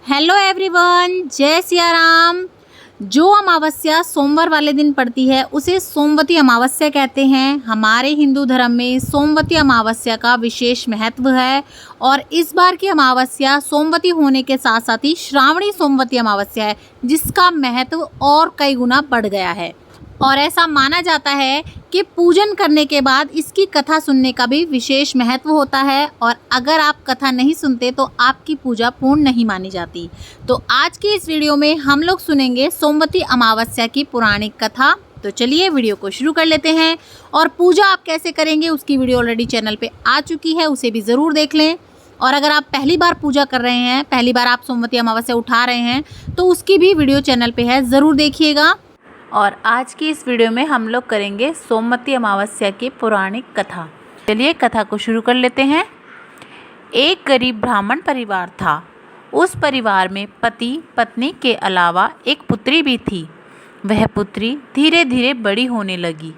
Hello everyone, जय सिया राम। जो अमावस्या सोमवार वाले दिन पड़ती है उसे सोमवती अमावस्या कहते हैं। हमारे हिंदू धर्म में सोमवती अमावस्या का विशेष महत्व है और इस बार की अमावस्या सोमवती होने के साथ साथ ही श्रावणी सोमवती अमावस्या है, जिसका महत्व और कई गुना बढ़ गया है। और ऐसा माना जाता है कि पूजन करने के बाद इसकी कथा सुनने का भी विशेष महत्व होता है और अगर आप कथा नहीं सुनते तो आपकी पूजा पूर्ण नहीं मानी जाती। तो आज की इस वीडियो में हम लोग सुनेंगे सोमवती अमावस्या की पौराणिक कथा। तो चलिए वीडियो को शुरू कर लेते हैं। और पूजा आप कैसे करेंगे उसकी वीडियो ऑलरेडी चैनल पे आ चुकी है, उसे भी ज़रूर देख लें। और अगर आप पहली बार पूजा कर रहे हैं, पहली बार आप सोमवती अमावस्या उठा रहे हैं, तो उसकी भी वीडियो चैनल पे है, ज़रूर देखिएगा। और आज की इस वीडियो में हम लोग करेंगे सोमवती अमावस्या की पौराणिक कथा। चलिए कथा को शुरू कर लेते हैं। एक गरीब ब्राह्मण परिवार था। उस परिवार में पति पत्नी के अलावा एक पुत्री भी थी। वह पुत्री धीरे धीरे बड़ी होने लगी।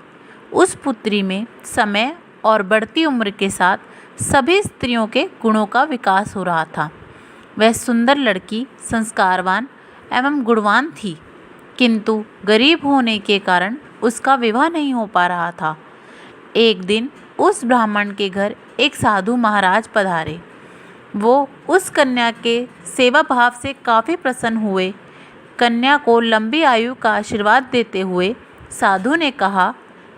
उस पुत्री में समय और बढ़ती उम्र के साथ सभी स्त्रियों के गुणों का विकास हो रहा था। वह सुंदर लड़की संस्कारवान एवं गुणवान थी, किंतु गरीब होने के कारण उसका विवाह नहीं हो पा रहा था। एक दिन उस ब्राह्मण के घर एक साधु महाराज पधारे। वो उस कन्या के सेवा भाव से काफ़ी प्रसन्न हुए। कन्या को लंबी आयु का आशीर्वाद देते हुए साधु ने कहा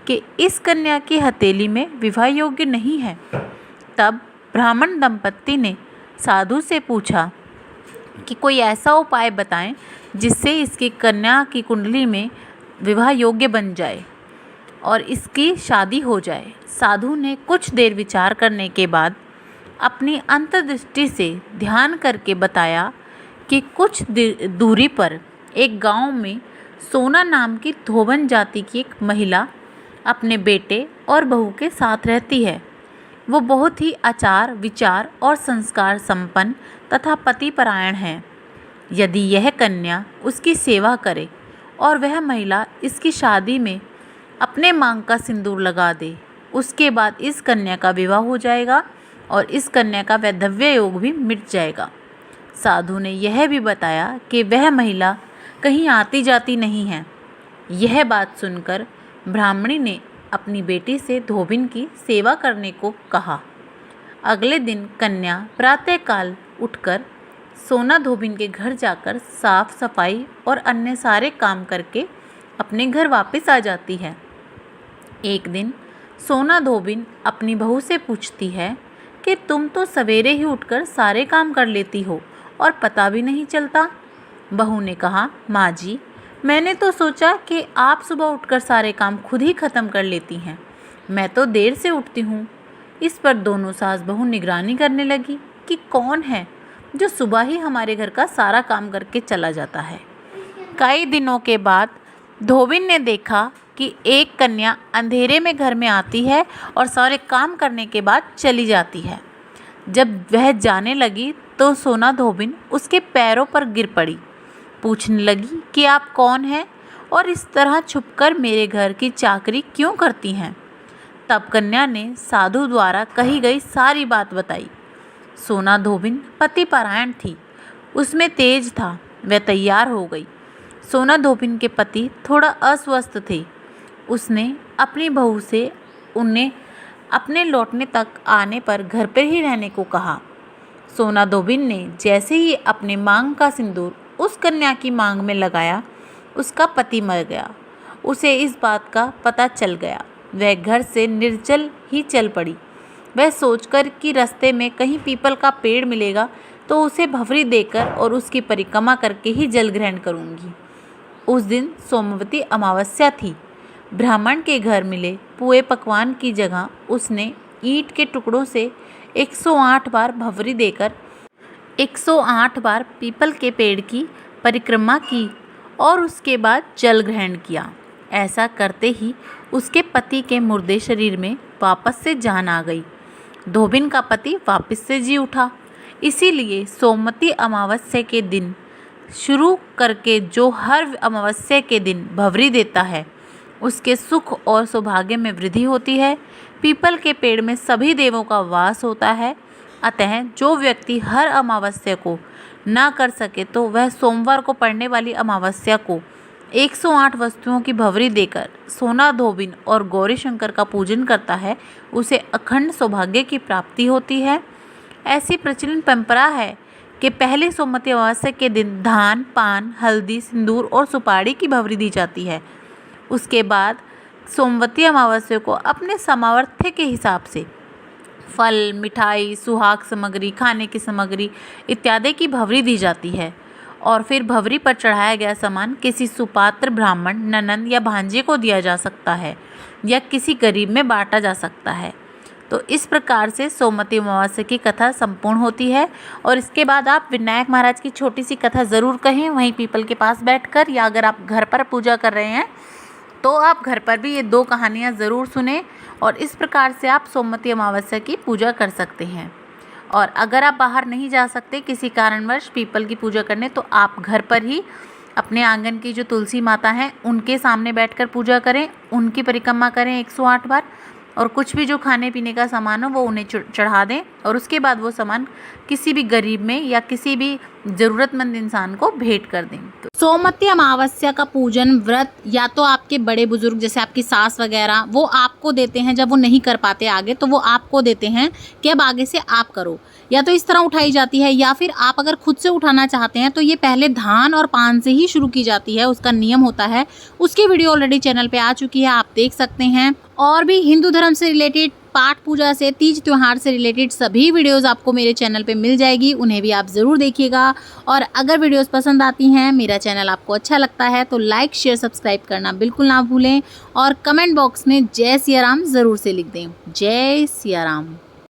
कि इस कन्या की हथेली में विवाह योग्य नहीं है। तब ब्राह्मण दंपत्ति ने साधु से पूछा कि कोई ऐसा उपाय बताएं जिससे इसकी कन्या की कुंडली में विवाह योग्य बन जाए और इसकी शादी हो जाए। साधु ने कुछ देर विचार करने के बाद अपनी अंतर्दृष्टि से ध्यान करके बताया कि कुछ दूरी पर एक गांव में सोना नाम की धोबन जाति की एक महिला अपने बेटे और बहू के साथ रहती है। वो बहुत ही आचार विचार और संस्कार संपन्न तथा पतिपरायण है। यदि यह कन्या उसकी सेवा करे और वह महिला इसकी शादी में अपने मांग का सिंदूर लगा दे, उसके बाद इस कन्या का विवाह हो जाएगा और इस कन्या का वैधव्य योग भी मिट जाएगा। साधु ने यह भी बताया कि वह महिला कहीं आती जाती नहीं है। यह बात सुनकर ब्राह्मणी ने अपनी बेटी से धोबिन की सेवा करने को कहा। अगले दिन कन्या प्रातःकाल उठकर सोना धोबिन के घर जाकर साफ सफाई और अन्य सारे काम करके अपने घर वापस आ जाती है। एक दिन सोना धोबिन अपनी बहू से पूछती है कि तुम तो सवेरे ही उठकर सारे काम कर लेती हो और पता भी नहीं चलता। बहू ने कहा, माँ जी, मैंने तो सोचा कि आप सुबह उठकर सारे काम खुद ही ख़त्म कर लेती हैं। मैं तो देर से उठती हूँ। इस पर दोनों सास बहू निगरानी करने लगी कि कौन है जो सुबह ही हमारे घर का सारा काम करके चला जाता है। कई दिनों के बाद धोबिन ने देखा कि एक कन्या अंधेरे में घर में आती है और सारे काम करने के बाद चली जाती है। जब वह जाने लगी तो सोना धोबिन उसके पैरों पर गिर पड़ी। पूछने लगी कि आप कौन हैं और इस तरह छुपकर मेरे घर की चाकरी क्यों करती हैं। तब कन्या ने साधु द्वारा कही गई सारी बात बताई। सोना धोबिन पतिपरायण थी, उसमें तेज था। वह तैयार हो गई। सोना धोबिन के पति थोड़ा अस्वस्थ थे। उसने अपनी बहू से उन्हें अपने लौटने तक आने पर घर पर ही रहने को कहा। सोना धोबिन ने जैसे ही अपने मांग का सिंदूर उस कन्या की मांग में लगाया, उसका पति मर गया। उसे इस बात का पता चल गया। वह घर से निर्जल ही चल पड़ी। वह सोचकर कि रास्ते में कहीं पीपल का पेड़ मिलेगा तो उसे भंवरी देकर और उसकी परिक्रमा करके ही जल ग्रहण करूंगी। उस दिन सोमवती अमावस्या थी। ब्राह्मण के घर मिले पुए पकवान की जगह उसने ईंट के टुकड़ों से 108 बार भंवरी देकर 108 बार पीपल के पेड़ की परिक्रमा की और उसके बाद जल ग्रहण किया। ऐसा करते ही उसके पति के मुर्दे शरीर में वापस से जान आ गई। धोबिन का पति वापस से जी उठा। इसीलिए सोमवती अमावस्या के दिन शुरू करके जो हर अमावस्या के दिन भंवरी देता है, उसके सुख और सौभाग्य में वृद्धि होती है। पीपल के पेड़ में सभी देवों का वास होता है। अतः जो व्यक्ति हर अमावस्या को ना कर सके तो वह सोमवार को पड़ने वाली अमावस्या को 108 वस्तुओं की भवरी देकर सोना धोबिन और गौरी शंकर का पूजन करता है, उसे अखंड सौभाग्य की प्राप्ति होती है। ऐसी प्रचलित परंपरा है कि पहले सोमवती अमावस्या के दिन धान, पान, हल्दी, सिंदूर और सुपारी की भवरी दी जाती है। उसके बाद सोमवती अमावस्या को अपने सामर्थ्य के हिसाब से फल, मिठाई, सुहाग सामग्री, खाने की सामग्री इत्यादि की भवरी दी जाती है और फिर भवरी पर चढ़ाया गया सामान किसी सुपात्र ब्राह्मण, ननंद या भांजे को दिया जा सकता है या किसी गरीब में बांटा जा सकता है। तो इस प्रकार से सोमवती अमावस्या की कथा संपूर्ण होती है। और इसके बाद आप विनायक महाराज की छोटी सी कथा ज़रूर कहें वहीं पीपल के पास बैठकर, या अगर आप घर पर पूजा कर रहे हैं तो आप घर पर भी ये 2 कहानियाँ ज़रूर सुने और इस प्रकार से आप सोमवती अमावस्या की पूजा कर सकते हैं। और अगर आप बाहर नहीं जा सकते किसी कारणवश पीपल की पूजा करने, तो आप घर पर ही अपने आंगन की जो तुलसी माता हैं उनके सामने बैठकर पूजा करें, उनकी परिक्रमा करें 108 बार और कुछ भी जो खाने पीने का सामान हो वो उन्हें चढ़ा दें और उसके बाद वो सामान किसी भी गरीब में या किसी भी ज़रूरतमंद इंसान को भेंट कर दें। तो सोमवती अमावस्या का पूजन व्रत या तो आपके बड़े बुजुर्ग जैसे आपकी सास वगैरह वो आपको देते हैं, जब वो नहीं कर पाते आगे तो वो आपको देते हैं कि अब आगे से आप करो, या तो इस तरह उठाई जाती है या फिर आप अगर खुद से उठाना चाहते हैं तो ये पहले धान और पान से ही शुरू की जाती है, उसका नियम होता है। उसकी वीडियो ऑलरेडी चैनल पे आ चुकी है, आप देख सकते हैं। और भी हिंदू धर्म से रिलेटेड, पाठ पूजा से, तीज त्योहार से रिलेटेड सभी वीडियोस आपको मेरे चैनल पे मिल जाएगी, उन्हें भी आप ज़रूर देखिएगा। और अगर वीडियोस पसंद आती हैं, मेरा चैनल आपको अच्छा लगता है तो लाइक, शेयर, सब्सक्राइब करना बिल्कुल ना भूलें और कमेंट बॉक्स में जय सिया राम ज़रूर से लिख दें। जय सिया राम।